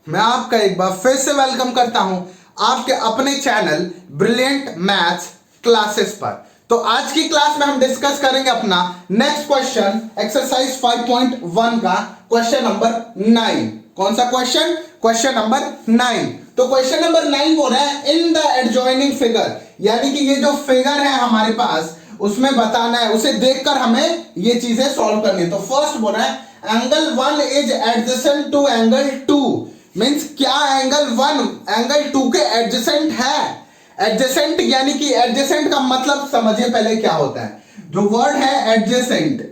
मैं आपका एक बार फिर से वेलकम करता हूं आपके अपने चैनल ब्रिलियंट मैथ्स क्लासेस पर। तो आज की क्लास में हम डिस्कस करेंगे अपना नेक्स्ट क्वेश्चन एक्सरसाइज 5.1 का क्वेश्चन नंबर 9। कौन सा क्वेश्चन? Question number 9। तो क्वेश्चन नंबर 9 बोल रहा है इन द एडजॉइनिंग फिगर, यानी कि ये जो फिगर है हमारे पास उसमें बताना है, उसे देखकर हमें ये चीजें सॉल्व करनी है। तो फर्स्ट बोल रहा है angle 1 is adjacent to angle 2। Means क्या एंगल 1 एंगल 2 के एडजेसेंट है। एडजेसेंट यानी कि एडजेसेंट का मतलब समझिए पहले क्या होता है। जो वर्ड है एडजेसेंट,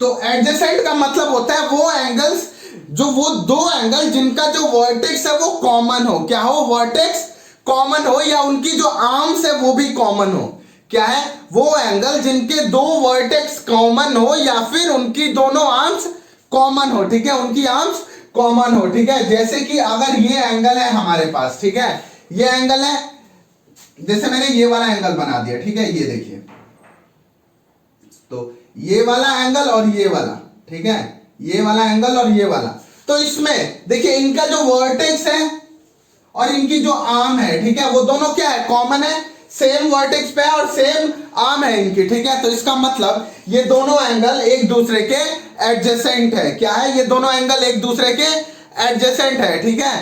तो एडजेसेंट का मतलब होता है वो एंगल्स, जो वो दो एंगल जिनका जो वर्टेक्स है वो कॉमन हो। क्या हो? वर्टेक्स कॉमन हो, या उनकी जो आर्म्स है वो भी कॉमन हो। क्या है? वो एंगल जिनके दो वर्टेक्स कॉमन हो या फिर उनकी दोनों आर्म्स कॉमन हो। ठीक है, उनकी आर्म्स कॉमन हो। ठीक है, जैसे कि अगर ये एंगल है हमारे पास, ठीक है, ये एंगल है, जैसे मैंने ये वाला एंगल बना दिया। ठीक है, ये देखिए, तो ये वाला एंगल और ये वाला, ठीक है, ये वाला एंगल और ये वाला। तो इसमें देखिए इनका जो वर्टेक्स है और इनकी जो आर्म है, ठीक है, वो दोनों क्या है? कॉमन है, सेम वर्टेक्स पे है और सेम आर्म है इनकी। ठीक है, तो इसका मतलब ये दोनों एंगल एक दूसरे के एडजेसेंट है। क्या है? ये दोनों एंगल एक दूसरे के एडजेसेंट है। ठीक है,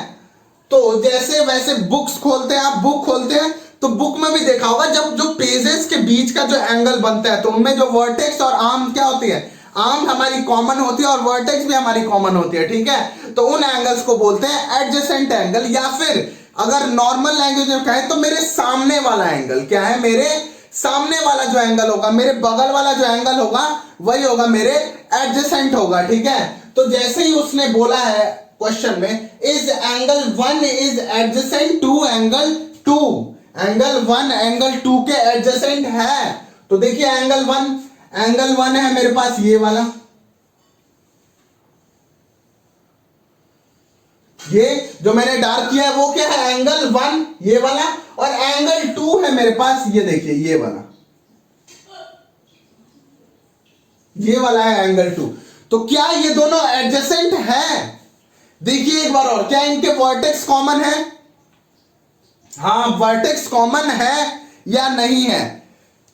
तो जैसे वैसे बुक्स खोलते हैं, आप बुक खोलते हैं तो बुक में भी देखा होगा जब जो पेजेस के बीच का जो एंगल बनता है तो उनमें जो वर्टेक्स और आर्म क्या होती है? आर्म हमारी कॉमन होती है और वर्टेक्स भी हमारी कॉमन होती है। ठीक है, तो उन एंगल्स को बोलते हैं एडजेसेंट एंगल, या फिर अगर नॉर्मल लैंग्वेज में कहें तो मेरे सामने वाला एंगल। क्या है? मेरे सामने वाला जो एंगल होगा, मेरे बगल वाला जो एंगल होगा वही होगा मेरे एडजेसेंट होगा। ठीक है, तो जैसे ही उसने बोला है क्वेश्चन में is angle 1 is adjacent to angle 2, angle 1 angle 2 के एडजेसेंट है। तो देखिए एंगल 1 है मेरे पास ये वाला, ये जो मैंने डार्क किया है वो क्या है? एंगल 1 ये वाला, और एंगल 2 है मेरे पास, ये देखिए ये वाला, ये वाला है एंगल 2। तो क्या ये दोनों एडजेसेंट है? देखिए एक बार और, क्या इनके वर्टेक्स कॉमन है? हाँ, वर्टेक्स कॉमन है या नहीं है,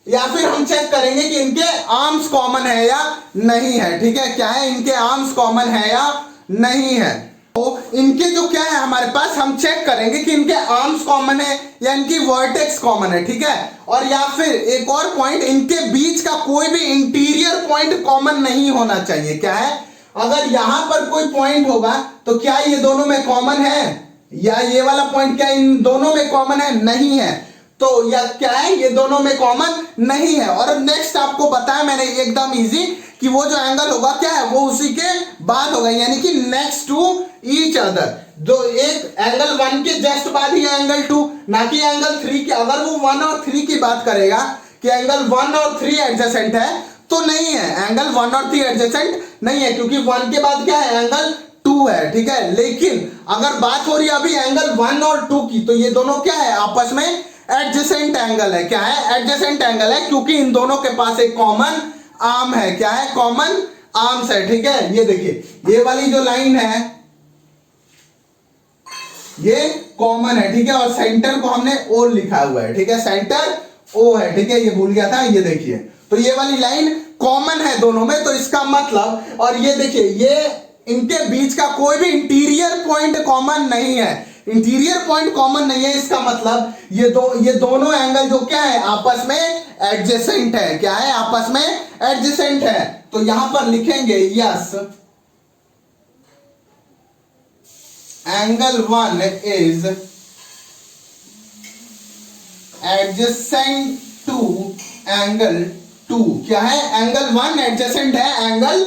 या फिर हम चेक करेंगे कि इनके आर्म्स कॉमन है या नहीं है। ठीक है, क्या है? इनके आर्म्स कॉमन है या नहीं है। तो इनके जो क्या है हमारे पास, हम चेक करेंगे कि इनके आर्म्स कॉमन है या इनकी वर्टेक्स कॉमन है। ठीक है, और या फिर एक और पॉइंट, इनके बीच का कोई भी इंटीरियर पॉइंट कॉमन नहीं होना चाहिए। क्या है? अगर यहां पर कोई पॉइंट होगा तो क्या ये दोनों में कॉमन है, या ये वाला पॉइंट क्या इन दोनों में कॉमन है? नहीं है। तो या क्या है? ये दोनों में कॉमन नहीं है। और नेक्स्ट आपको बताया मैंने एकदम इजी कि वो जो एंगल होगा क्या है, वो उसी के बाद होगा, यानी कि नेक्स्ट टू ईच अदर। जो एक एंगल 1 के जस्ट बाद ही एंगल 2, ना कि एंगल 3 के। अगर वो 1 और 3 की बात करेगा कि एंगल 1 और 3 एडजेसेंट है, तो नहीं है, एंगल 1 और 3 एडजेसेंट नहीं है, क्योंकि 1 के बाद क्या है? एंगल 2 है। ठीक है, लेकिन अगर बात हो रही है अभी एंगल 1 और 2 की, तो ये दोनों क्या है? आपस में एडजेसेंट एंगल है। क्या है? एडजेसेंट एंगल है, क्योंकि इन दोनों के पास एक कॉमन आर्म है। क्या है? कॉमन आर्म्स है। ठीक है, ये देखिए ये वाली जो लाइन है ये कॉमन है। ठीक है, और सेंटर को हमने ओ लिखा हुआ है। ठीक है, सेंटर ओ है। ठीक है, ये भूल गया था, ये देखिए, तो ये वाली लाइन कॉमन है दोनों में। तो इसका मतलब, और ये देखिए ये इनके बीच का कोई भी इंटीरियर पॉइंट कॉमन नहीं है। इंटीरियर पॉइंट कॉमन नहीं है, इसका मतलब ये दोनों एंगल जो क्या है? आपस में एडजेसेंट है। क्या है? आपस में एडजेसेंट है। तो यहां पर लिखेंगे yes, angle 1 is adjacent to angle 2। क्या है? एंगल 1 एडजेसेंट है एंगल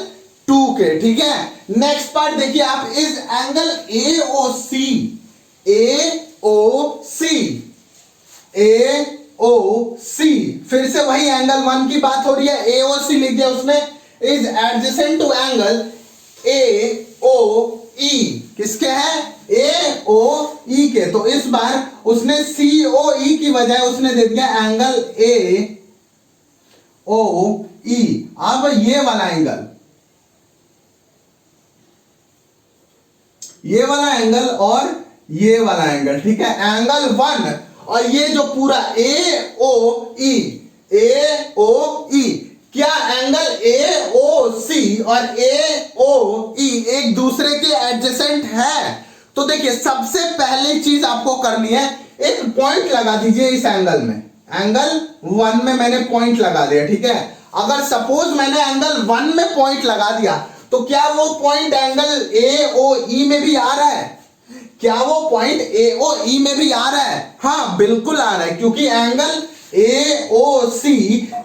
2 के। ठीक है, नेक्स्ट पार्ट देखिए आप, इज एंगल AOC, AOC, फिर से वही एंगल 1 की बात हो रही है, AOC लिख दिया उसने, is adjacent to angle AOE। किसके है? AOE के। तो इस बार उसने COE की बजाय उसने दे दिया एंगल AOE। अब ये वाला एंगल, ये वाला एंगल और ये वाला एंगल, ठीक है, एंगल 1 और ये जो पूरा AOE, क्या एंगल AOC और AOE एक दूसरे के एडजेसेंट है? तो देखिए सबसे पहली चीज आपको करनी है, एक पॉइंट लगा दीजिए इस एंगल में, एंगल 1 में मैंने पॉइंट लगा दिया, ठीक है। अगर सपोज मैंने एंगल 1 में पॉइंट लगा दिया तो क्या वो पॉइंट एंगल AOE में भी आ रहा है? क्या वो पॉइंट AOE में भी आ रहा है? हाँ बिल्कुल आ रहा है, क्योंकि एंगल AOC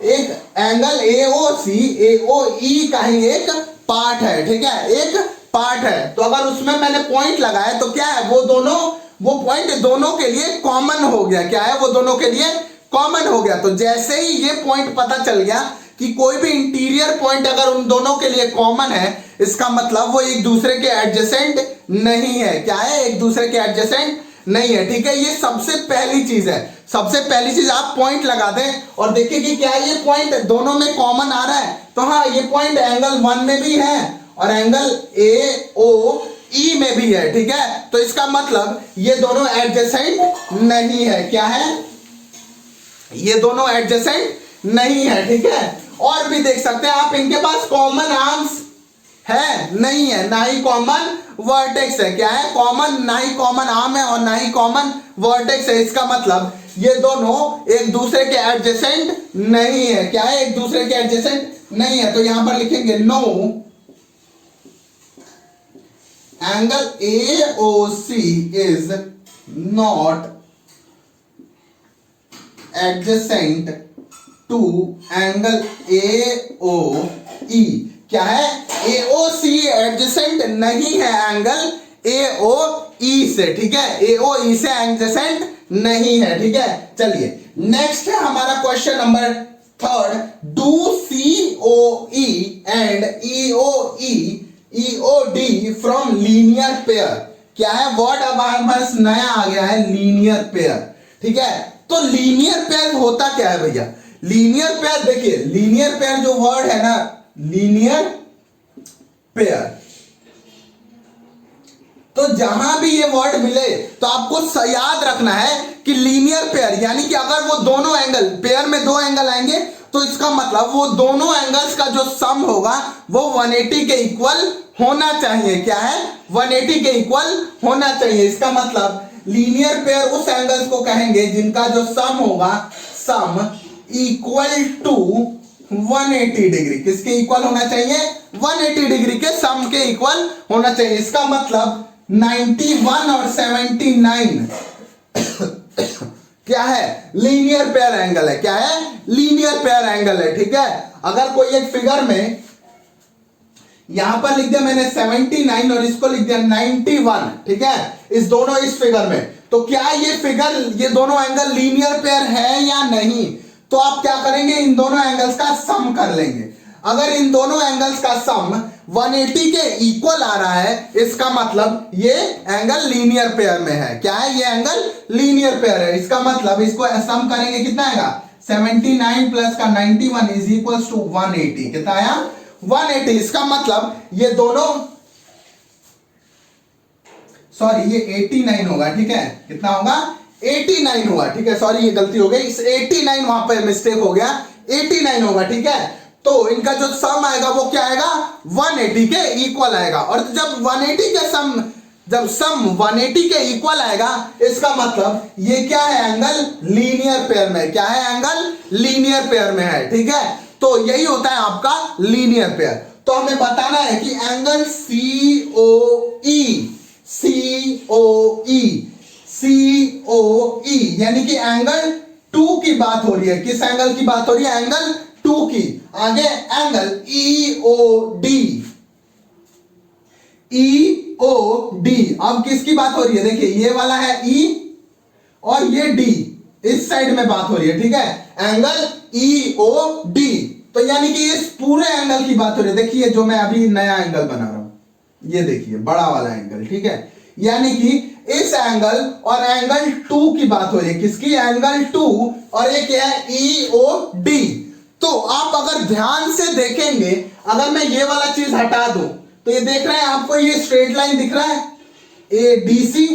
एक एंगल AOE का ही एक पार्ट है, ठीक है, एक पार्ट है। तो अगर उसमें मैंने पॉइंट लगाया तो क्या है, वो पॉइंट दोनों के लिए कॉमन हो गया। क्या है, वो दोनों के लिए कॉमन हो गया। तो जैसे ही ये पॉइंट पता चल गया कि कोई भी इंटीरियर पॉइंट अगर उन दोनों के लिए कॉमन है, इसका मतलब वो एक दूसरे के एडजेसेंट नहीं है। क्या है, एक दूसरे के एडजेसेंट नहीं है, ठीक है। ये सबसे पहली चीज है। सबसे पहली चीज आप पॉइंट लगा दें और देखिए कि क्या ये पॉइंट दोनों में कॉमन आ रहा है। तो हाँ, ये पॉइंट एंगल 1 में भी है और एंगल AOE में भी है, ठीक है। तो इसका मतलब ये दोनों एडजेसेंट नहीं है। क्या है, ये दोनों एडजेसेंट नहीं है, ठीक है। और भी देख सकते हैं आप, इनके पास कॉमन आर्म्स है नहीं है, ना ही कॉमन वर्टेक्स है। क्या है, कॉमन, ना ही कॉमन आर्म है और ना ही कॉमन वर्टेक्स है। इसका मतलब ये दोनों एक दूसरे के एडजेसेंट नहीं है। क्या है, एक दूसरे के एडजेसेंट नहीं है। तो यहां पर लिखेंगे no angle AOC is not adjacent to angle AOE। क्या है, AOC एडजेसेंट नहीं है एंगल AOE से, ठीक है, AOE से एडजेसेंट नहीं है, ठीक है। चलिए नेक्स्ट है हमारा question number 3, do COE and EOD from linear pair. क्या है, वर्ड अब हमारे पास नया आ गया है, लीनियर पेयर, ठीक है। तो लीनियर पेयर होता क्या है भैया? लीनियर पेयर, देखिए लीनियर पेयर जो वर्ड है ना, लीनियर पेयर, तो जहां भी ये वर्ड मिले तो आपको याद रखना है कि लीनियर पेयर यानी कि अगर वो दोनों एंगल, पेयर में दो एंगल आएंगे तो इसका मतलब वो दोनों एंगल्स का जो सम होगा वो 180 के इक्वल होना चाहिए। क्या है, 180 के इक्वल होना चाहिए। इसका मतलब लीनियर पेयर उस एंगल्स को कहेंगे जिनका जो सम होगा, सम इक्वल टू 180 डिग्री। किसके इक्वल होना चाहिए? 180 डिग्री के सम के इक्वल होना चाहिए। इसका मतलब 91 और 79 क्या है, लीनियर पेयर एंगल है। क्या है, लीनियर पेयर एंगल है, ठीक है। अगर कोई एक फिगर में यहां पर लिख दिया मैंने 79 और इसको लिख दिया 91, ठीक है, इस फिगर में, तो क्या ये फिगर, ये दोनों एंगल लीनियर पेयर है या नहीं? तो आप क्या करेंगे, इन दोनों एंगल्स का सम कर लेंगे। अगर इन दोनों एंगल्स का सम 180 के इक्वल आ रहा है, इसका मतलब ये एंगल लीनियर पेयर में है। क्या है, ये एंगल लीनियर पेयर है। इसका मतलब इसको सम करेंगे, कितना आएगा, 79 प्लस का 91 इज इक्वल टू 180। कितना आया, 180। इसका मतलब ये दोनों, सॉरी ये 89 होगा, ठीक है, कितना होगा, 89 होगा, ठीक है। सॉरी ये गलती हो गई, इस 89 वहां पर मिस्टेक हो गया, 89 होगा, ठीक है। तो इनका जो सम आएगा वो क्या आएगा, 180 के इक्वल आएगा। और जब 180 के सम, जब सम 180 के इक्वल आएगा, इसका मतलब ये क्या है, एंगल लीनियर पेयर में। क्या है, एंगल लीनियर पेयर में है, ठीक है। तो यही होता है आपका लीनियर पेयर। तो हमें बताना है कि एंगल COE यानी कि एंगल 2 की बात हो रही है। किस एंगल की बात हो रही है, एंगल 2 की। आगे एंगल EOD, अब किसकी बात हो रही है, देखिए ये वाला है E और ये D, इस साइड में बात हो रही है, ठीक है, एंगल EOD। तो यानी कि इस पूरे एंगल की बात हो रही है। देखिए जो मैं अभी नया एंगल बना रहा हूं, ये देखिए बड़ा वाला एंगल, ठीक है, यानी कि इस एंगल और एंगल 2 की बात हो रही है। किसकी, एंगल 2, और ये क्या है, EOD। तो आप अगर ध्यान से देखेंगे, अगर मैं ये वाला चीज हटा दूं तो ये देख रहे हैं आपको, ये स्ट्रेट लाइन दिख रहा है, ए डीसी,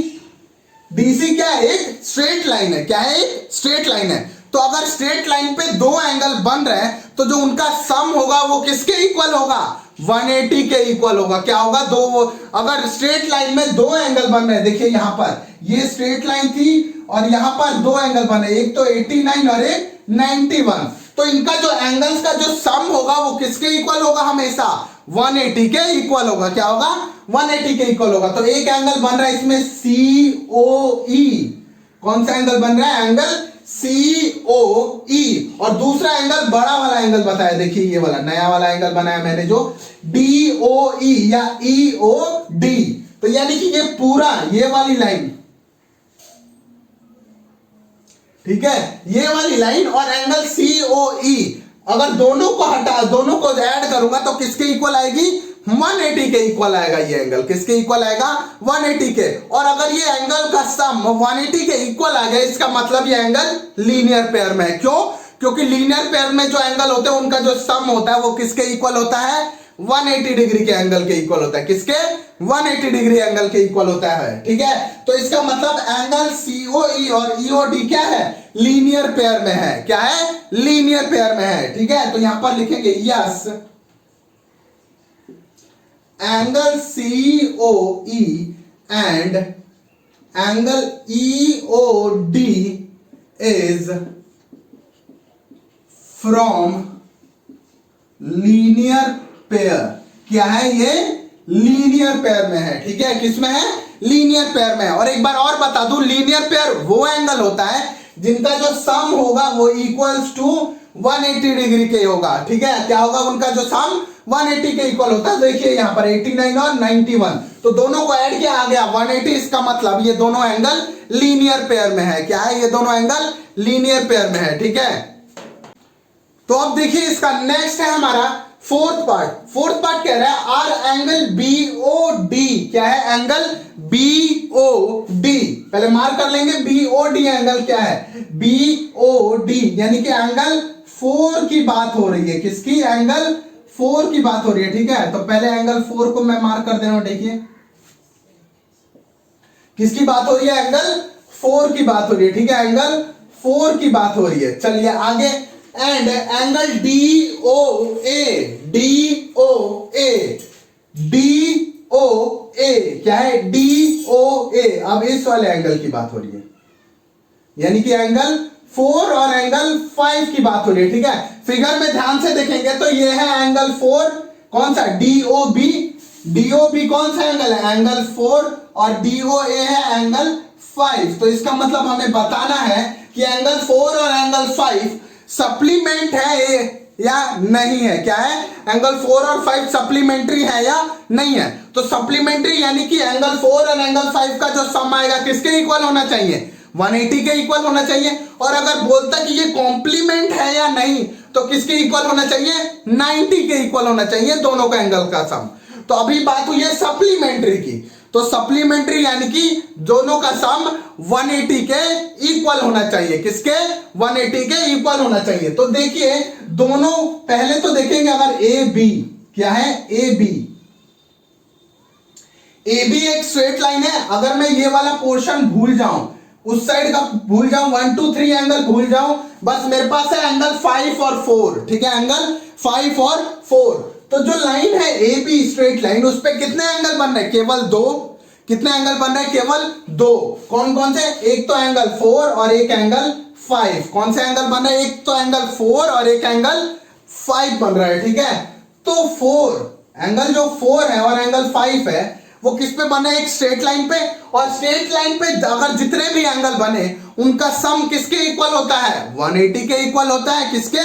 डीसी क्या है, एक स्ट्रेट लाइन है, क्या है, एक स्ट्रेट लाइन है। तो अगर स्ट्रेट लाइन पे दो एंगल बन रहे हैं तो जो उनका सम होगा वो किसके इक्वल होगा, 180 के इक्वल होगा। क्या होगा, दो, अगर स्ट्रेट लाइन में दो एंगल बन रहे हैं, देखिए यहां पर ये स्ट्रेट लाइन थी और यहां पर दो एंगल बने, एक तो 89 और एक 91, तो इनका जो एंगल्स का जो सम होगा वो किसके इक्वल होगा, हमेशा 180 के इक्वल होगा। क्या होगा, 180 के इक्वल होगा। तो एक एंगल बन रहा है इसमें COE, कौन सा एंगल बन रहा है, एंगल COE, और दूसरा एंगल बड़ा वाला एंगल बताया, देखिए ये वाला नया वाला एंगल बनाया मैंने जो DOE या EOD। तो यानी कि ये पूरा ये वाली लाइन, ठीक है, ये वाली लाइन और एंगल COE, अगर दोनों को हटा, दोनों को ऐड करूंगा तो किसके इक्वल आएगी, 180 के इक्वल आएगा। ये एंगल किसके इक्वल आएगा, 180 के। और अगर ये एंगल का सम 180 के इक्वल आ गया, इसका मतलब ये एंगल लीनियर पेयर में है। क्यों, क्योंकि लीनियर पेयर में जो एंगल होते हैं उनका जो सम होता है वो किसके इक्वल होता है, 180 डिग्री के एंगल के इक्वल होता है। किसके, 180 डिग्री एंगल के इक्वल होता है। ठीक है, तो इसका मतलब एंगल COE और EOD क्या है, लीनियर पेयर में है। क्या है, लीनियर पेयर में है। ठीक है, तो यहां पर लिखेंगे yes, angle COE and angle EOD is from linear pair. क्या है, ये लीनियर पेयर में है। ठीक है, किसमें है, लीनियर पेयर में है। और एक बार और बता दूं, लीनियर पेयर वो एंगल होता है जिनका जो सम होगा वो इक्वल्स टू 180 डिग्री के होगा। ठीक है, क्या होगा, उनका जो सम 180 के इक्वल होता है। देखिए यहां पर 89 और 91, तो दोनों को ऐड किया आ गया 180। इसका मतलब ये दोनों एंगल लीनियर पेयर में है। क्या है, ये दोनों एंगल लीनियर पेयर में है। ठीक है, तो अब देखिए इसका नेक्स्ट है हमारा फोर्थ पार्ट। फोर्थ पार्ट कह रहा है आर एंगल BOD। क्या है, एंगल BOD, पहले मार्क कर लेंगे BOD एंगल क्या है, BOD यानी कि एंगल 4 की बात हो रही है। किसकी, एंगल 4 की बात हो रही है। ठीक है, तो पहले एंगल 4 को मैं मार्क कर दे रहा हूं। देखिए किसकी बात हो रही है, एंगल 4 की बात हो रही है। ठीक है, एंगल 4 की बात हो रही है। चलिए आगे, and angle DOA, DOA, DOA क्या है, DOA। अब इस वाले एंगल की बात हो रही है, यानी कि एंगल 4 और एंगल 5 की बात हो रही है। ठीक है, फिगर में ध्यान से देखेंगे तो ये है एंगल 4, कौन सा, DOB। DOB कौन सा एंगल है, एंगल 4, और DOA है एंगल 5। तो इसका मतलब हमें बताना है कि एंगल 4 और एंगल 5 सप्लीमेंट है या नहीं है। क्या है, एंगल 4 और 5 सप्लीमेंट्री है या नहीं है। तो सप्लीमेंट्री यानी कि एंगल 4 और एंगल 5 का जो सम आएगा किसके इक्वल होना चाहिए, 180 के इक्वल होना चाहिए। और अगर बोलता कि ये कॉम्प्लीमेंट है या नहीं तो किसके इक्वल होना चाहिए, 90 के इक्वल होना चाहिए दोनों का एंगल का सम। तो अभी बात हुई है सप्लीमेंट्री की, तो सप्लीमेंट्री यानी कि दोनों का सम 180 के इक्वल होना चाहिए। किसके, 180 के इक्वल होना चाहिए। तो देखिए दोनों, पहले तो देखेंगे अगर AB, क्या है, AB एक स्ट्रेट लाइन है। अगर मैं ये वाला पोर्शन भूल जाऊं, उस साइड का भूल जाऊं, 1 2 3 एंगल भूल जाऊं, बस मेरे पास है एंगल 5 और 4। ठीक है, एंगल 5 और 4। तो जो लाइन है AB स्ट्रेट लाइन, उस पे कितने एंगल बन रहे हैं, केवल 2। कितने एंगल बन रहे हैं, केवल 2। कौन कौन से, एक तो एंगल 4 और एक एंगल 5। कौन से एंगल बन रहे हैं, एक तो एंगल 4 और एक एंगल 5 बन रहा है। ठीक है, तो 4 एंगल जो 4 है और एंगल 5 है वो किस पे बने, एक स्ट्रेट लाइन पे। और स्ट्रेट लाइन पे अगर जितने भी एंगल बने उनका सम किसके इक्वल होता है, 180 के इक्वल होता है। किसके,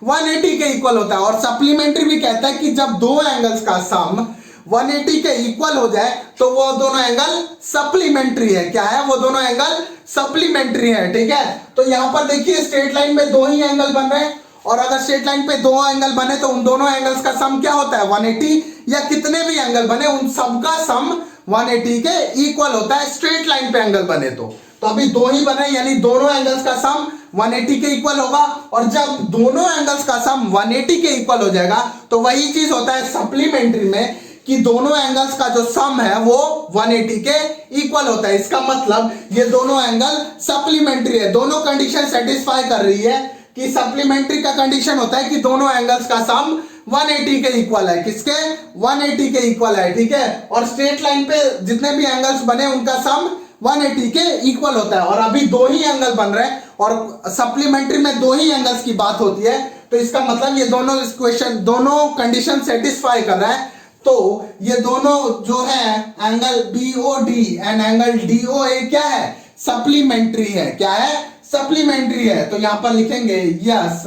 180 के इक्वल होता है। और सप्लीमेंट्री भी कहता है कि जब दो एंगल्स का सम 180 के इक्वल हो जाए तो वो दोनों एंगल सप्लीमेंट्री है। क्या है, वो दोनों एंगल सप्लीमेंट्री है। ठीक है, तो यहां पर देखिए स्ट्रेट लाइन में 2 ही एंगल बन रहे हैं, और अगर स्ट्रेट लाइन पे 2 एंगल बने तो उन दोनों एंगल्स का सम क्या होता है, 180। या कितने भी एंगल बने उन सबका सम 180 के इक्वल होता है स्ट्रेट लाइन पे एंगल बने तो अभी 2 ही बने, यानी दोनों एंगल्स का सम 180 के इक्वल होगा। और जब दोनों एंगल्स का सम 180 के इक्वल हो जाएगा तो वही चीज होता है सप्लीमेंट्री में कि दोनों एंगल्स का जो सम है वो 180 के इक्वल होता है। इसका मतलब ये दोनों एंगल सप्लीमेंट्री है, दोनों कंडीशन सेटिस्फाई कर रही है कि सप्लीमेंट्री का कंडीशन होता है कि दोनों एंगल्स का सम 180 के इक्वल है। किसके? 180 के इक्वल है, ठीक है। और स्ट्रेट लाइन पे जितने भी एंगल्स बने उनका सम 180 के इक्वल होता है। और अभी दो ही एंगल बन रहे हैं और सप्लीमेंट्री में दो ही एंगल्स की बात होती है, तो इसका मतलब ये दोनों इक्वेशन, दोनों कंडीशन सेटिस्फाई कर रहा है। तो ये दोनों जो है angle BOD and angle DOA क्या है? सप्लीमेंट्री है। क्या है? सप्लीमेंट्री है। तो यहां पर लिखेंगे yes,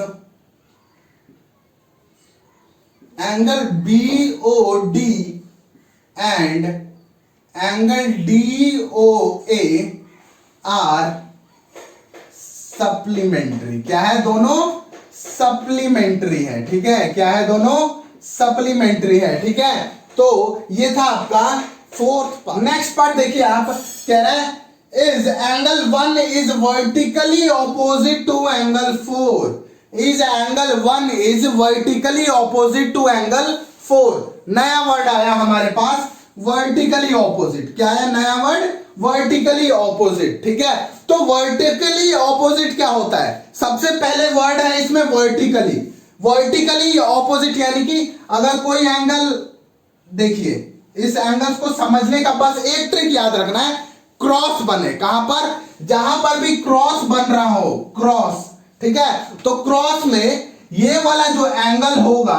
angle BOD and angle DOA are supplementary. क्या है? दोनों सप्लीमेंट्री है, ठीक है। क्या है? दोनों सप्लीमेंट्री है, ठीक है। तो ये था आपका फोर्थ पार्ट। नेक्स्ट पार्ट देखिए, आप कह रहे हैं is angle 1 is vertically opposite to angle 4। Is angle 1 is vertically opposite to angle 4। नया वर्ड आया हमारे पास, वर्टिकली ऑपोजिट। क्या है नया वर्ड? वर्टिकली ऑपोजिट, ठीक है। तो वर्टिकली ऑपोजिट क्या होता है? सबसे पहले वर्ड है इसमें वर्टिकली। वर्टिकली ऑपोजिट यानी कि अगर कोई एंगल, देखिए इस एंगल्स को समझने का बस एक ट्रिक याद रखना है, क्रॉस बने। कहां पर? जहां पर भी क्रॉस बन रहा हो, क्रॉस, ठीक है। तो क्रॉस में ये वाला जो एंगल होगा,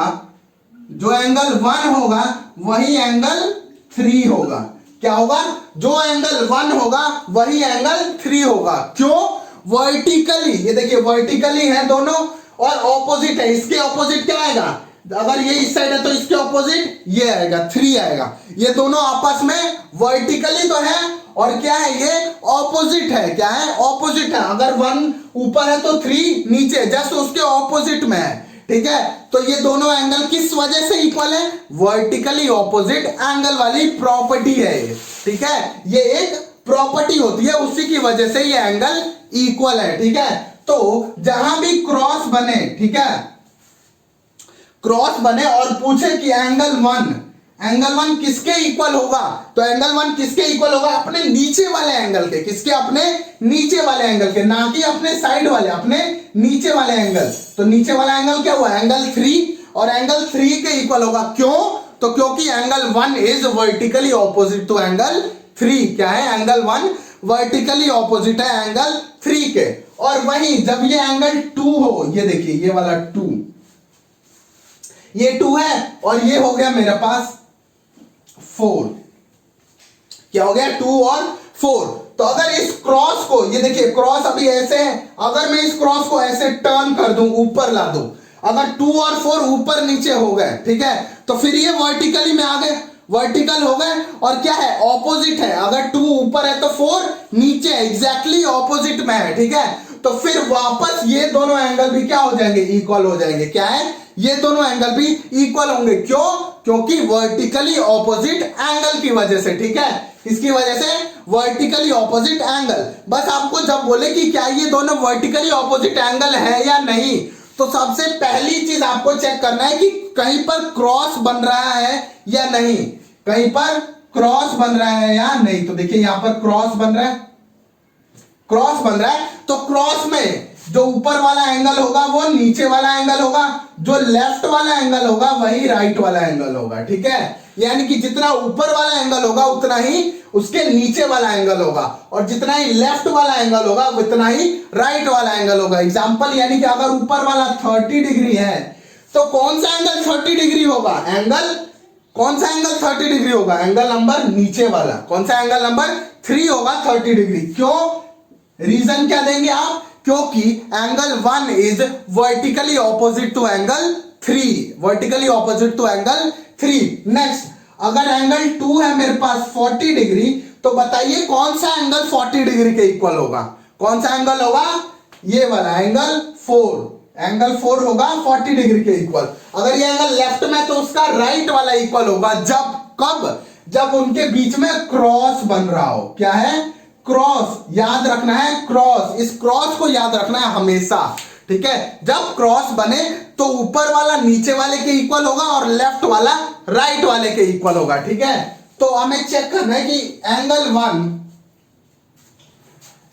जो एंगल 1 होगा वही एंगल 3 होगा। क्या होगा? जो एंगल 1 होगा वही एंगल 3 होगा। क्यों? वर्टिकली, ये देखिए वर्टिकली है दोनों और ऑपोजिट है। इसके ऑपोजिट क्या आएगा? अगर ये इस साइड है तो इसके ऑपोजिट ये आएगा, 3 आएगा। ये दोनों आपस में वर्टिकली तो है और क्या है? ये ऑपोजिट है। क्या है? ऑपोजिट है। अगर 1 ऊपर है तो 3 नीचे, जस्ट उसके ऑपोजिट में है, ठीक है। तो ये दोनों एंगल किस वजह से इक्वल है? वर्टिकली ऑपोजिट एंगल वाली प्रॉपर्टी है ये, ठीक है। ये एक प्रॉपर्टी होती है, उसी की वजह से ये एंगल इक्वल है, ठीक है। तो जहां भी क्रॉस बने, ठीक है, क्रॉस बने और पूछे कि एंगल 1 किसके इक्वल होगा, तो एंगल 1 किसके इक्वल होगा? अपने नीचे वाले एंगल के। किसके? अपने नीचे वाले एंगल के, ना कि अपने साइड वाले, अपने नीचे वाले एंगल। तो नीचे वाला एंगल क्या हुआ? एंगल 3, और एंगल 3 के इक्वल होगा। क्यों? तो क्योंकि angle 1 is vertically opposite to angle 3। क्या है? एंगल 1 वर्टिकली ऑपोजिट है एंगल 3 के। और वहीं जब ये एंगल 2 हो, ये देखिए ये वाला 2, ये 2 है और ये हो गया मेरे पास 4। क्या हो गया? 2 और 4। तो अगर इस क्रॉस को, ये देखिए क्रॉस अभी ऐसे है, अगर मैं इस क्रॉस को ऐसे टर्न कर दूं, ऊपर ला दूं, अगर 2 और 4 ऊपर नीचे हो गए, ठीक है, तो फिर ये वर्टिकली में आ गए, वर्टिकल हो गए। और क्या है? ऑपोजिट है। अगर 2 ऊपर है तो 4 नीचे है, एग्जैक्टली ऑपोजिट में है, ठीक है। तो फिर वापस ये दोनों एंगल भी क्या हो जाएंगे? इक्वल हो जाएंगे। क्या है? ये दोनों एंगल भी इक्वल होंगे। क्यों? क्योंकि वर्टिकली ऑपोजिट एंगल की वजह से, ठीक है। इसकी वजह से वर्टिकली ऑपोजिट एंगल। बस आपको जब बोले कि क्या ये दोनों वर्टिकली ऑपोजिट एंगल है या नहीं, तो सबसे पहली चीज आपको चेक करना है कि कहीं पर क्रॉस बन रहा है या नहीं, कहीं पर क्रॉस बन रहा है या नहीं। तो देखिए यहां पर क्रॉस बन रहा है, क्रॉस बन रहा है। तो क्रॉस में जो ऊपर वाला एंगल होगा वो नीचे वाला एंगल होगा, जो लेफ्ट वाला एंगल होगा वही राइट वाला एंगल होगा, ठीक है। यानी कि जितना ऊपर वाला एंगल होगा उतना ही उसके नीचे वाला एंगल होगा, और जितना ही लेफ्ट वाला एंगल होगा उतना ही राइट वाला एंगल होगा। एग्जांपल, यानी कि अगर ऊपर वाला 30 डिग्री है तो कौन सा एंगल 30 डिग्री होगा? एंगल, कौन सा एंगल 30 डिग्री होगा? एंगल नंबर नीचे वाला। कौन सा? एंगल नंबर 3 होगा 30 डिग्री। क्यों? रीजन क्या देंगे आप? क्योंकि angle 1 is vertically opposite to angle 3, vertically opposite to angle 3। Next, अगर एंगल 2 है मेरे पास 40 डिग्री, तो बताइए कौन सा एंगल 40 डिग्री के इक्वल होगा? कौन सा एंगल होगा? ये वाला एंगल 4। एंगल 4 होगा 40 डिग्री के इक्वल। अगर ये एंगल लेफ्ट में तो उसका राइट वाला इक्वल होगा। जब, कब? जब उनके बीच में क्रॉस बन रहा हो। क्या है? क्रॉस। याद रखना है क्रॉस, इस क्रॉस को याद रखना है हमेशा, ठीक है। जब क्रॉस बने तो ऊपर वाला नीचे वाले के इक्वल होगा और लेफ्ट वाला राइट वाले के इक्वल होगा। ठीक है, तो हमें चेक करना है कि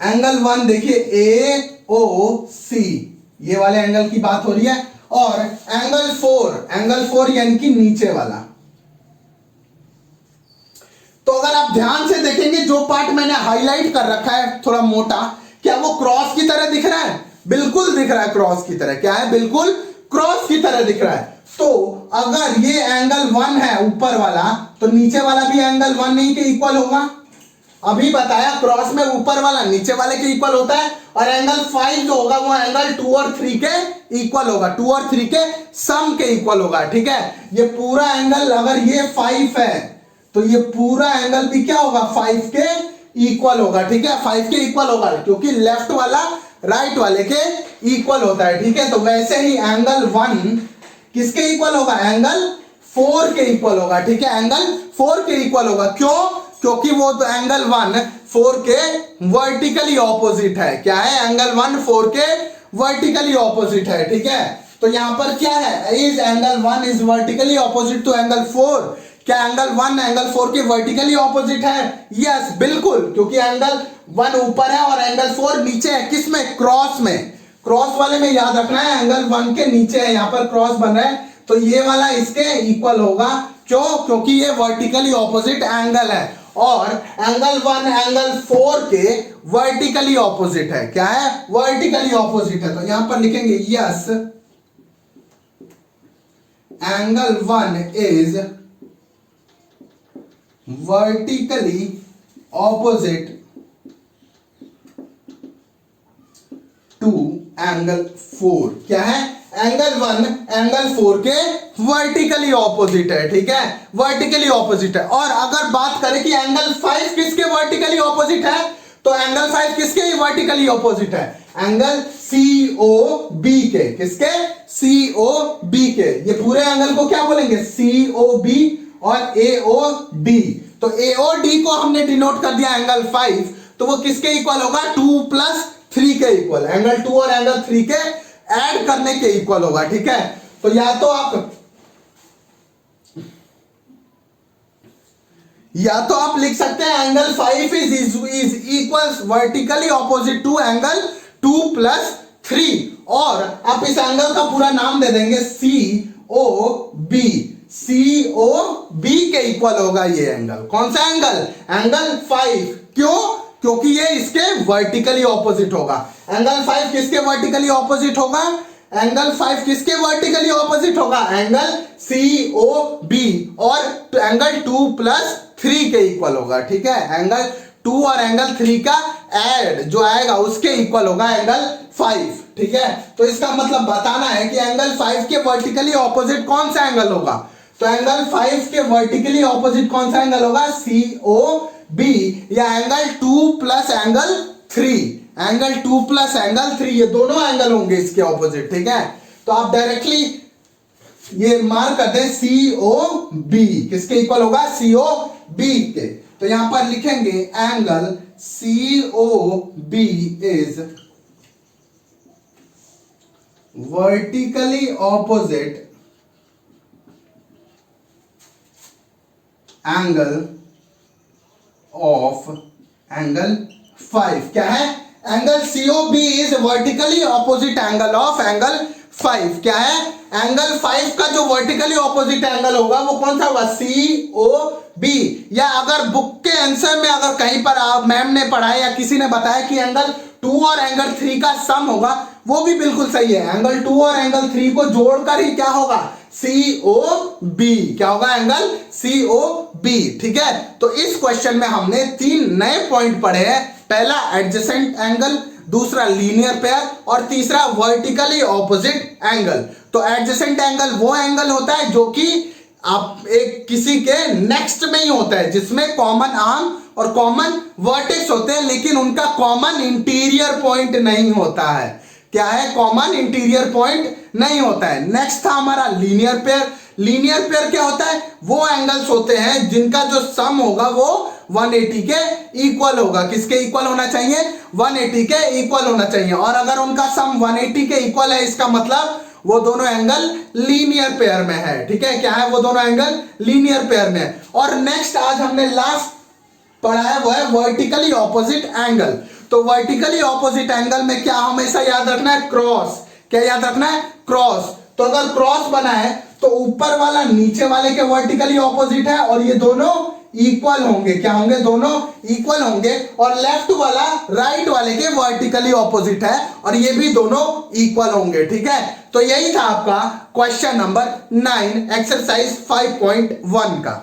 एंगल वन देखिए ए ओ सी, ये वाले एंगल की बात हो रही है, और एंगल फोर यानी कि नीचे वाला। तो अगर आप ध्यान से देखेंगे जो पार्ट मैंने हाईलाइट कर रखा है थोड़ा मोटा, क्या वो क्रॉस की तरह दिख रहा है? बिल्कुल दिख रहा है क्रॉस की तरह। क्या है? बिल्कुल क्रॉस की तरह दिख रहा है। तो अगर ये एंगल वन है ऊपर वाला, तो नीचे वाला भी एंगल वन ही के इक्वल होगा। अभी बताया क्रॉस में ऊपर वाला नीचे वाले के इक्वल होता है, और एंगल 5 जो होगा वो एंगल 2 और 3 के इक्वल होगा, 2 और 3 के सम के इक्वल होगा। ठीक है, ये पूरा एंगल अगर ये 5 है तो ये पूरा एंगल भी क्या होगा? 5 के इक्वल होगा। ठीक है, 5 के इक्वल होगा, क्योंकि लेफ्ट वाला राइट वाले के इक्वल होता है। ठीक है, तो वैसे ही एंगल वन किसके इक्वल होगा? एंगल 4 के इक्वल होगा। ठीक है, एंगल 4 के इक्वल होगा। क्यों? क्योंकि वो तो एंगल 1 4 के वर्टिकली ऑपोजिट है। क्या है? एंगल 1 4 के वर्टिकली ऑपोजिट है। ठीक है, तो यहां पर क्या है? Is angle 1 is vertically opposite to angle 4। क्या एंगल 1 एंगल 4 के वर्टिकली ऑपोजिट है? यस, बिल्कुल, क्योंकि एंगल 1 ऊपर है और एंगल 4 नीचे है। किसमें? क्रॉस में। क्रॉस वाले में याद रखना है एंगल 1 के नीचे है, यहां पर क्रॉस बन रहा है, तो ये वाला इसके इक्वल होगा। क्यों? क्योंकि ये वर्टिकली ऑपोजिट एंगल है, और एंगल 1 एंगल 4 के वर्टिकली ऑपोजिट है। क्या है? वर्टिकली ऑपोजिट है। तो यहां पर लिखेंगे yes, angle 1 is vertically opposite to angle 4। क्या है? एंगल 1 एंगल 4 के वर्टिकली ऑपोजिट है। ठीक है, वर्टिकली ऑपोजिट है। और अगर बात करें कि एंगल 5 किसके वर्टिकली ऑपोजिट है, तो एंगल 5 किसके वर्टिकली ऑपोजिट है? एंगल COB के। किसके? COB के। ये पूरे एंगल को क्या बोलेंगे? COB और AOD। तो AOD को हमने डिनोट कर दिया एंगल 5, तो वो किसके इक्वल होगा? 2 प्लस 3 के इक्वल। एंगल 2 और एंगल 3 के ऐड करने के इक्वल होगा। ठीक है, तो या तो आप लिख सकते हैं angle 5 is equals vertically opposite to angle 2 plus 3, और आप इस एंगल का पूरा नाम दे देंगे COB। COB के इक्वल होगा ये एंगल। कौन सा एंगल? एंगल 5। क्यों? क्योंकि ये इसके वर्टिकली ऑपोजिट होगा। एंगल 5 किसके वर्टिकली ऑपोजिट होगा? एंगल 5 किसके वर्टिकली ऑपोजिट होगा? एंगल COB, और एंगल 2 प्लस 3 के इक्वल होगा। ठीक है, एंगल 2 और एंगल 3 का ऐड जो आएगा उसके इक्वल होगा एंगल 5। ठीक है, तो इसका मतलब बताना है कि एंगल 5 के वर्टिकली ऑपोजिट कौन सा एंगल होगा। तो एंगल 5 के वर्टिकली ऑपोजिट कौन सा एंगल होगा? COB, या angle 2 plus angle 3। Angle 2 plus angle 3, ये दोनों एंगल होंगे इसके ऑपोजिट। ठीक है, तो आप डायरेक्टली ये मार्क कर दें COB किसके इक्वल होगा? COB के। तो यहां पर लिखेंगे angle COB is vertically opposite angle of angle 5। क्या है? Angle COB is vertically opposite angle of angle 5। क्या है? एंगल 5 का जो वर्टिकली ऑपोजिट एंगल होगा वो कौन सा होगा? COB। या अगर बुक के आंसर में अगर कहीं पर आप मैम ने पढ़ाया या किसी ने बताया कि एंगल 2 और एंगल 3 का सम होगा, वो भी बिल्कुल सही है। एंगल 2 और एंगल 3 को जोड़कर ही क्या होगा? COB। क्या होगा? Angle COB। ठीक है, तो इस क्वेश्चन में हमने 3 नए पॉइंट पढ़े हैं। पहला एडजेसेंट एंगल, दूसरा लीनियर पेयर, और तीसरा वर्टिकली ऑपोजिट एंगल। तो एडजेसेंट एंगल वो एंगल होता है जो कि आप एक किसी के नेक्स्ट में ही होता है, जिसमें कॉमन आर्म और कॉमन वर्टेक्स होते हैं, लेकिन उनका कॉमन इंटीरियर पॉइंट नहीं होता है। क्या है? कॉमन इंटीरियर पॉइंट नहीं होता है। नेक्स्ट था हमारा लीनियर पेयर। लीनियर पेयर क्या होता है? वो एंगल्स होते हैं जिनका जो सम होगा वो 180 के इक्वल होगा। किसके इक्वल होना चाहिए? 180 के इक्वल होना चाहिए। और अगर उनका सम 180 के इक्वल है, इसका मतलब वो दोनों एंगल लीनियर पेयर में है। ठीक है, क्या है? वो दोनों एंगल लीनियर पेयर में है। और नेक्स्ट आज हमने लास्ट पढ़ा है वो है वर्टिकली ऑपोजिट एंगल। तो वर्टिकली ऑपोजिट एंगल में क्या हमेशा याद रखना है? क्रॉस। क्या याद रखना है? क्रॉस। तो अगर क्रॉस बना है तो ऊपर वाला नीचे वाले के वर्टिकली ऑपोजिट है और ये दोनों इक्वल होंगे। क्या होंगे? दोनों इक्वल होंगे। और लेफ्ट वाला राइट वाले के वर्टिकली ऑपोजिट है और ये भी दोनों इक्वल होंगे। ठीक है, तो यही था आपका क्वेश्चन नंबर 9 एक्सरसाइज 5.1 का।